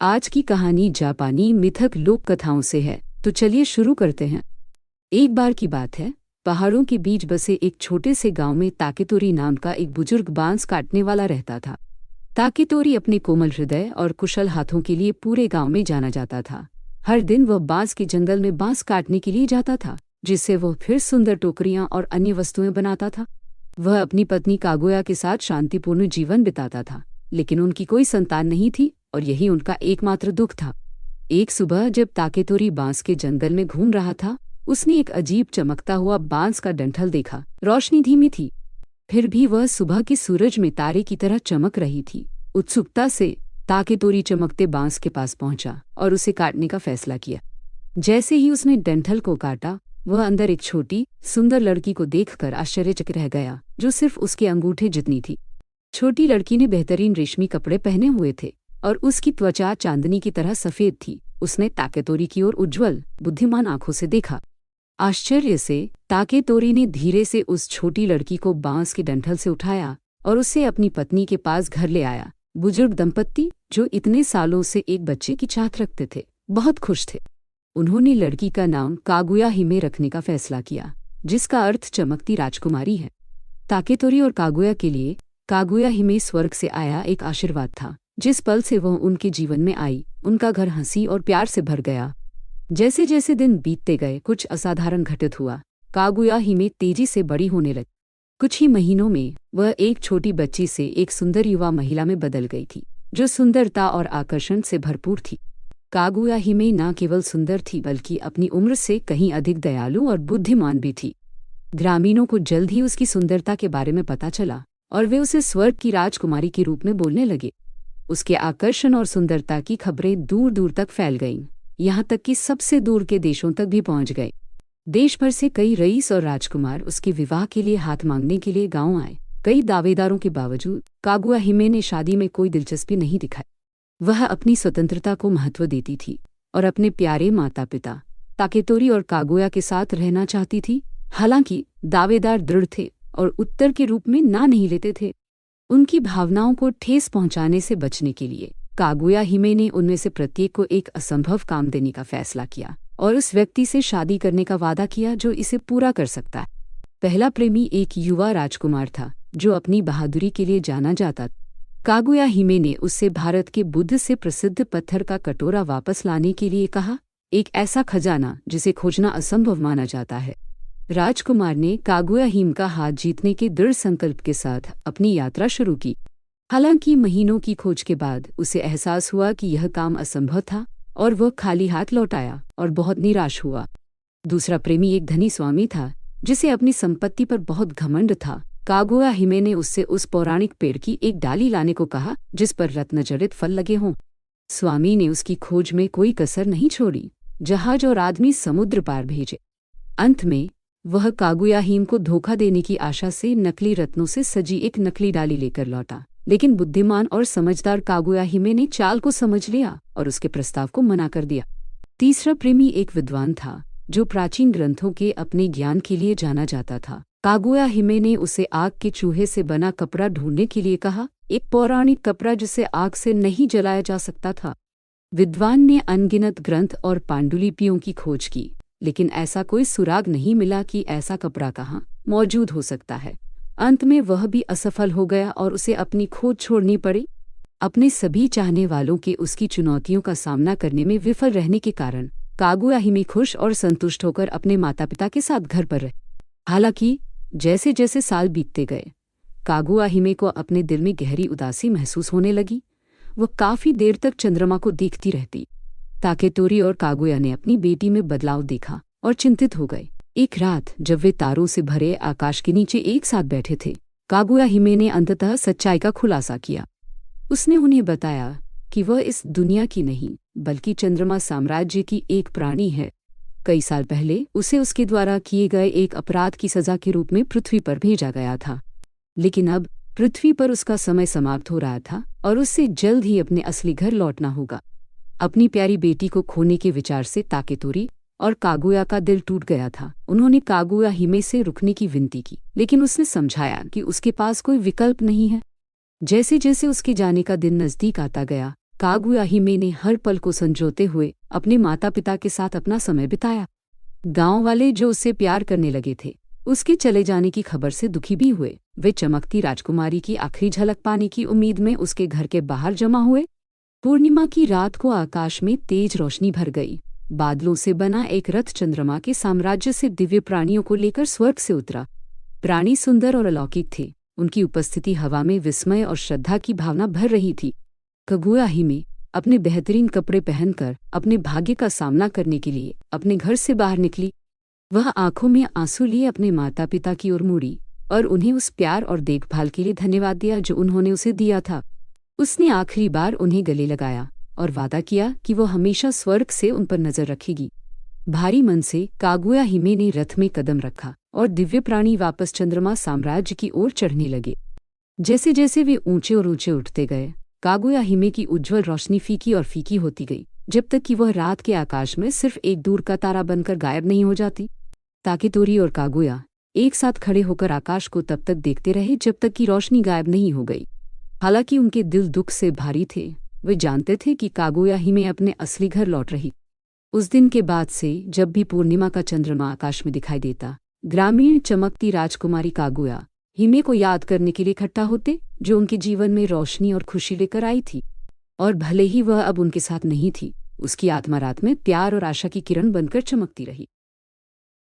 आज की कहानी जापानी मिथक लोक कथाओं से है, तो चलिए शुरू करते हैं। एक बार की बात है, पहाड़ों के बीच बसे एक छोटे से गांव में ताकेतोरी नाम का एक बुजुर्ग बांस काटने वाला रहता था। ताकेतोरी अपने कोमल हृदय और कुशल हाथों के लिए पूरे गांव में जाना जाता था। हर दिन वह बांस के जंगल में बांस काटने के लिए जाता था, जिससे वह फिर सुंदर टोकरियां और अन्य वस्तुएं बनाता था। वह अपनी पत्नी कागुया के साथ शांतिपूर्ण जीवन बिताता था, लेकिन उनकी कोई संतान नहीं थी और यही उनका एकमात्र दुख था। एक सुबह जब ताकेतोरी बांस के जंगल में घूम रहा था, उसने एक अजीब चमकता हुआ बांस का डंठल देखा। रोशनी धीमी थी, फिर भी वह सुबह के सूरज में तारे की तरह चमक रही थी। उत्सुकता से ताकेतोरी चमकते बांस के पास पहुंचा और उसे काटने का फैसला किया। जैसे ही उसने डंठल को काटा, वह अंदर एक छोटी सुंदर लड़की को देखकर आश्चर्यचकित रह गया, जो सिर्फ उसके अंगूठे जितनी थी। छोटी लड़की ने बेहतरीन रेशमी कपड़े पहने हुए थे और उसकी त्वचा चांदनी की तरह सफेद थी। उसने ताकेतोरी की ओर उज्ज्वल, बुद्धिमान आंखों से देखा। आश्चर्य से ताकेतोरी ने धीरे से उस छोटी लड़की को बांस के डंठल से उठाया और उसे अपनी पत्नी के पास घर ले आया। बुजुर्ग दंपत्ति, जो इतने सालों से एक बच्चे की चाहत रखते थे, बहुत खुश थे। उन्होंने लड़की का नाम कागुया हिमे रखने का फैसला किया, जिसका अर्थ चमकती राजकुमारी है। ताकेतोरी और कागुया के लिए कागुया हिमे स्वर्ग से आया एक आशीर्वाद था। जिस पल से वह उनके जीवन में आई, उनका घर हंसी और प्यार से भर गया। जैसे जैसे दिन बीतते गए, कुछ असाधारण घटित हुआ। कागुया हिमे तेजी से बड़ी होने लगी। कुछ ही महीनों में वह एक छोटी बच्ची से एक सुंदर युवा महिला में बदल गई थी, जो सुंदरता और आकर्षण से भरपूर थी। कागुया हिमे न केवल सुंदर थी, बल्कि अपनी उम्र से कहीं अधिक दयालु और बुद्धिमान भी थी। ग्रामीणों को जल्द ही उसकी सुंदरता के बारे में पता चला और वे उसे स्वर्ग की राजकुमारी के रूप में बोलने लगे। उसके आकर्षण और सुंदरता की खबरें दूर दूर तक फैल गईं, यहाँ तक कि सबसे दूर के देशों तक भी पहुंच गए। देश भर से कई रईस और राजकुमार उसके विवाह के लिए हाथ मांगने के लिए गांव आए। कई दावेदारों के बावजूद कागुया हिमे ने शादी में कोई दिलचस्पी नहीं दिखाई। वह अपनी स्वतंत्रता को महत्व देती थी और अपने प्यारे माता पिता ताकेतोरी और कागुया के साथ रहना चाहती थी। हालांकि दावेदार दृढ़ थे और उत्तर के रूप में ना नहीं लेते थे। उनकी भावनाओं को ठेस पहुंचाने से बचने के लिए कागुया हिमे ने उनमें से प्रत्येक को एक असंभव काम देने का फैसला किया और उस व्यक्ति से शादी करने का वादा किया जो इसे पूरा कर सकता है। पहला प्रेमी एक युवा राजकुमार था, जो अपनी बहादुरी के लिए जाना जाता था। कागुया हिमे ने उससे भारत के बुद्ध से प्रसिद्ध पत्थर का कटोरा वापस लाने के लिए कहा, एक ऐसा खजाना जिसे खोजना असंभव माना जाता है। राजकुमार ने कागुया हिमे का हाथ जीतने के दृढ़ संकल्प के साथ अपनी यात्रा शुरू की। हालांकि महीनों की खोज के बाद उसे एहसास हुआ कि यह काम असंभव था और वह खाली हाथ लौट आया और बहुत निराश हुआ। दूसरा प्रेमी एक धनी स्वामी था, जिसे अपनी संपत्ति पर बहुत घमंड था। कागुया हिमे ने उससे उस पौराणिक पेड़ की एक डाली लाने को कहा, जिस पर रत्नजड़ित फल लगे हों। स्वामी ने उसकी खोज में कोई कसर नहीं छोड़ी, जहाज और आदमी समुद्र पार भेजे। अंत में वह कागुया हिमे को धोखा देने की आशा से नकली रत्नों से सजी एक नकली डाली लेकर लौटा। लेकिन बुद्धिमान और समझदार कागुया हिमे ने चाल को समझ लिया और उसके प्रस्ताव को मना कर दिया। तीसरा प्रेमी एक विद्वान था, जो प्राचीन ग्रंथों के अपने ज्ञान के लिए जाना जाता था। कागुया हिमे ने उसे आग के चूहे से बना कपड़ा ढूंढने के लिए कहा, एक पौराणिक कपड़ा जिसे आग से नहीं जलाया जा सकता था। विद्वान ने अनगिनत ग्रंथ और पांडुलिपियों की खोज की, लेकिन ऐसा कोई सुराग नहीं मिला कि ऐसा कपड़ा कहाँ मौजूद हो सकता है। अंत में वह भी असफल हो गया और उसे अपनी खोज छोड़नी पड़ी। अपने सभी चाहने वालों के उसकी चुनौतियों का सामना करने में विफल रहने के कारण कागुया हिमे खुश और संतुष्ट होकर अपने माता पिता के साथ घर पर रहे। हालांकि जैसे जैसे साल बीतते गए, कागुया हिमे को अपने दिल में गहरी उदासी महसूस होने लगी। वह काफी देर तक चंद्रमा को देखती रहती। ताकेतोरी और कागुया ने अपनी बेटी में बदलाव देखा और चिंतित हो गए। एक रात जब वे तारों से भरे आकाश के नीचे एक साथ बैठे थे, कागुया हिमे ने अंततः सच्चाई का खुलासा किया। उसने उन्हें बताया कि वह इस दुनिया की नहीं, बल्कि चंद्रमा साम्राज्य की एक प्राणी है। कई साल पहले उसे उसके द्वारा किए गए एक अपराध की सजा के रूप में पृथ्वी पर भेजा गया था, लेकिन अब पृथ्वी पर उसका समय समाप्त हो रहा था और उससे जल्द ही अपने असली घर लौटना होगा। अपनी प्यारी बेटी को खोने के विचार से ताकेतोरी और कागुया का दिल टूट गया था। उन्होंने कागुया हिमे से रुकने की विनती की, लेकिन उसने समझाया कि उसके पास कोई विकल्प नहीं है। जैसे जैसे उसके जाने का दिन नजदीक आता गया, कागुया हिमे ने हर पल को संजोते हुए अपने माता पिता के साथ अपना समय बिताया। गांव वाले जो उससे प्यार करने लगे थे, उसके चले जाने की खबर से दुखी भी हुए। वे चमकती राजकुमारी की आखिरी झलक पाने की उम्मीद में उसके घर के बाहर जमा हुए। पूर्णिमा की रात को आकाश में तेज रोशनी भर गई। बादलों से बना एक रथ चंद्रमा के साम्राज्य से दिव्य प्राणियों को लेकर स्वर्ग से उतरा। प्राणी सुंदर और अलौकिक थे। उनकी उपस्थिति हवा में विस्मय और श्रद्धा की भावना भर रही थी। कागुया हिमे अपने बेहतरीन कपड़े पहनकर अपने भाग्य का सामना करने के लिए अपने घर से बाहर निकली। वह आंखों में आंसू लिए अपने माता पिता की ओर मुड़ी और उन्हें उस प्यार और देखभाल के लिए धन्यवाद दिया जो उन्होंने उसे दिया था। उसने आखिरी बार उन्हें गले लगाया और वादा किया कि वो हमेशा स्वर्ग से उन पर नजर रखेगी। भारी मन से कागुया हिमे ने रथ में कदम रखा और दिव्य प्राणी वापस चंद्रमा साम्राज्य की ओर चढ़ने लगे। जैसे जैसे वे ऊंचे और ऊंचे उठते गए, कागुया हिमे की उज्ज्वल रोशनी फीकी और फीकी होती गई, जब तक कि वह रात के आकाश में सिर्फ एक दूर का तारा बनकर गायब नहीं हो जाती। ताकेतोरी और कागुया एक साथ खड़े होकर आकाश को तब तक देखते रहे जब तक कि रोशनी गायब नहीं हो गई। हालांकि उनके दिल दुख से भारी थे। वे जानते थे कि कागुया हिमे अपने असली घर लौट रही। उस दिन के बाद से जब भी पूर्णिमा का चंद्रमा आकाश में दिखाई देता, ग्रामीण चमकती राजकुमारी कागुया हिमे को याद करने के लिए इकट्ठा होते, जो उनके जीवन में रोशनी और खुशी लेकर आई थी। और भले ही वह अब उनके साथ नहीं थी, उसकी आत्मा रात में प्यार और आशा की किरण बनकर चमकती रही।